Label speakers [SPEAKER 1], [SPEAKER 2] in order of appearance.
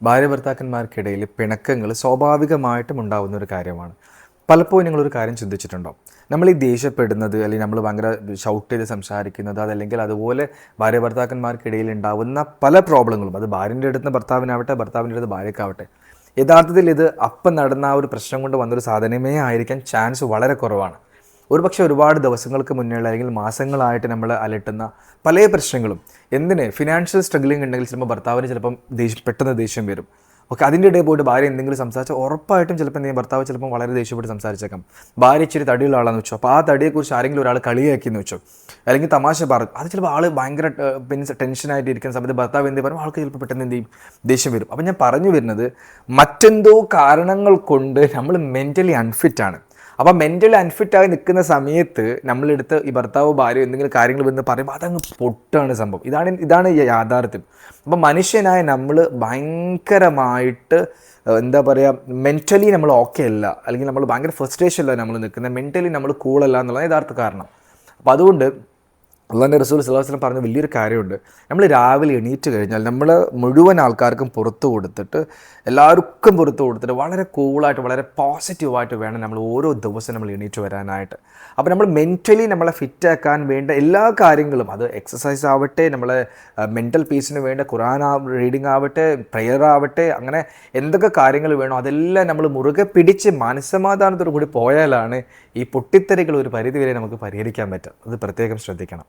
[SPEAKER 1] ഭാര്യ ഭർത്താക്കന്മാർക്കിടയിൽ പിണക്കങ്ങൾ സ്വാഭാവികമായിട്ടും ഉണ്ടാകുന്ന ഒരു കാര്യമാണ്. പലപ്പോഴും നിങ്ങളൊരു കാര്യം ചിന്തിച്ചിട്ടുണ്ടോ? നമ്മൾ ഈ ദേഷ്യപ്പെടുന്നത് അല്ലെങ്കിൽ നമ്മൾ ഭയങ്കര ഷൗട്ട് ചെയ്ത് സംസാരിക്കുന്നത് അതല്ലെങ്കിൽ അതുപോലെ ഭാര്യ ഭർത്താക്കന്മാർക്കിടയിൽ ഉണ്ടാകുന്ന പല പ്രോബ്ലങ്ങളും, അത് ഭാര്യൻ്റെ അടുത്ത് ഭർത്താവിനാവട്ടെ, ഭർത്താവിൻ്റെ അടുത്ത് ഭാര്യക്കാവട്ടെ, യഥാർത്ഥത്തിൽ ഇത് അപ്പം നടന്ന ആ ഒരു പ്രശ്നം കൊണ്ട് വന്നൊരു സാധനമേ ആയിരിക്കാൻ ചാൻസ് വളരെ കുറവാണ്. ഒരുപക്ഷെ ഒരുപാട് ദിവസങ്ങൾക്ക് മുന്നേയുള്ള അല്ലെങ്കിൽ മാസങ്ങളായിട്ട് നമ്മൾ അലട്ടുന്ന പല പ്രശ്നങ്ങളും, എന്തിന് ഫിനാൻഷ്യൽ സ്ട്രഗ്ലിംഗ് ഉണ്ടെങ്കിൽ ചിലപ്പോൾ ഭർത്താവിന് ചിലപ്പം പെട്ടെന്ന് ദേഷ്യം വരും. ഓക്കെ, അതിൻ്റെ ഇടയിൽ പോയിട്ട് ഭാര്യ എന്തെങ്കിലും സംസാരിച്ചാൽ ഉറപ്പായിട്ടും ചിലപ്പോൾ എന്തെങ്കിലും ഭർത്താവ് ചിലപ്പോൾ വളരെ ദേഷ്യപ്പെട്ട് സംസാരിച്ചേക്കാം. ഭാര്യ ഇച്ചിരി തടിയുള്ള ആളാണെന്ന് വെച്ചോ, അപ്പോൾ ആ തടിയെക്കുറിച്ച് ആരെങ്കിലും ഒരാൾ കളിയാക്കിയെന്ന് വെച്ചോ, അല്ലെങ്കിൽ തമാശ പറഞ്ഞു, അത് ചിലപ്പോൾ ആൾ ഭയങ്കര പിന്നെ ടെൻഷനായിട്ട് ഇരിക്കുന്ന സമയത്ത് ഭർത്താവ് എന്ത് പറയും, ആൾക്ക് ചിലപ്പോൾ പെട്ടെന്ന് എന്ത് ചെയ്യും, ദേഷ്യം വരും. അപ്പം ഞാൻ പറഞ്ഞു വരുന്നത്, മറ്റെന്തോ കാരണങ്ങൾ കൊണ്ട് നമ്മൾ മെൻ്റലി അൺഫിറ്റാണ്. അപ്പം മെൻ്റലി അൺഫിറ്റായി നിൽക്കുന്ന സമയത്ത് നമ്മളെടുത്ത് ഈ ഭർത്താവോ ഭാര്യയോ എന്തെങ്കിലും കാര്യങ്ങൾ വന്ന് പറയുമ്പോൾ അതങ്ങ് പൊട്ടാണ് സംഭവം. ഇതാണ് യാഥാർത്ഥ്യം. അപ്പം മനുഷ്യനായ നമ്മൾ ഭയങ്കരമായിട്ട് എന്താ പറയുക, മെൻ്റലി നമ്മൾ ഓക്കെ അല്ല, അല്ലെങ്കിൽ നമ്മൾ ഭയങ്കര ഫ്രസ്ട്രേഷനിലാണ് നമ്മൾ നിൽക്കുന്നത്, മെൻ്റലി നമ്മൾ കൂളല്ല എന്നുള്ളതാണ് യഥാർത്ഥ കാരണം. അപ്പോൾ അതുകൊണ്ട് അള്ളാഹുവിൻ്റെ റസൂൽ സ്വല്ലല്ലാഹു അലൈഹി വസല്ലം പറഞ്ഞ വലിയൊരു കാര്യമുണ്ട്. നമ്മൾ രാവിലെ എണീറ്റ് കഴിഞ്ഞാൽ നമ്മൾ മുഴുവൻ ആൾക്കാർക്കും പുറത്ത് കൊടുത്തിട്ട്, എല്ലാവർക്കും പുറത്ത് കൊടുത്തിട്ട് വളരെ കൂളായിട്ട് വളരെ പോസിറ്റീവായിട്ട് വേണം നമ്മൾ ഓരോ ദിവസവും നമ്മൾ എണീറ്റ് വരാനായിട്ട്. അപ്പോൾ നമ്മൾ മെൻ്റലി നമ്മളെ ഫിറ്റാക്കാൻ വേണ്ട എല്ലാ കാര്യങ്ങളും, അത് എക്സസൈസ് ആവട്ടെ, നമ്മളെ മെൻ്റൽ പീസിന് വേണ്ട ഖുർആൻ റീഡിങ് ആവട്ടെ, പ്രെയർ ആവട്ടെ, അങ്ങനെ എന്തൊക്കെ കാര്യങ്ങൾ വേണോ അതെല്ലാം നമ്മൾ മുറുകെ പിടിച്ച് മനസ്സമാധാനത്തോടു കൂടി പോയാലാണ് ഈ പൊട്ടിത്തെറികൾ ഒരു പരിധിവരെ നമുക്ക് പരിഹരിക്കാൻ പറ്റുക. അത് പ്രത്യേകം ശ്രദ്ധിക്കണം.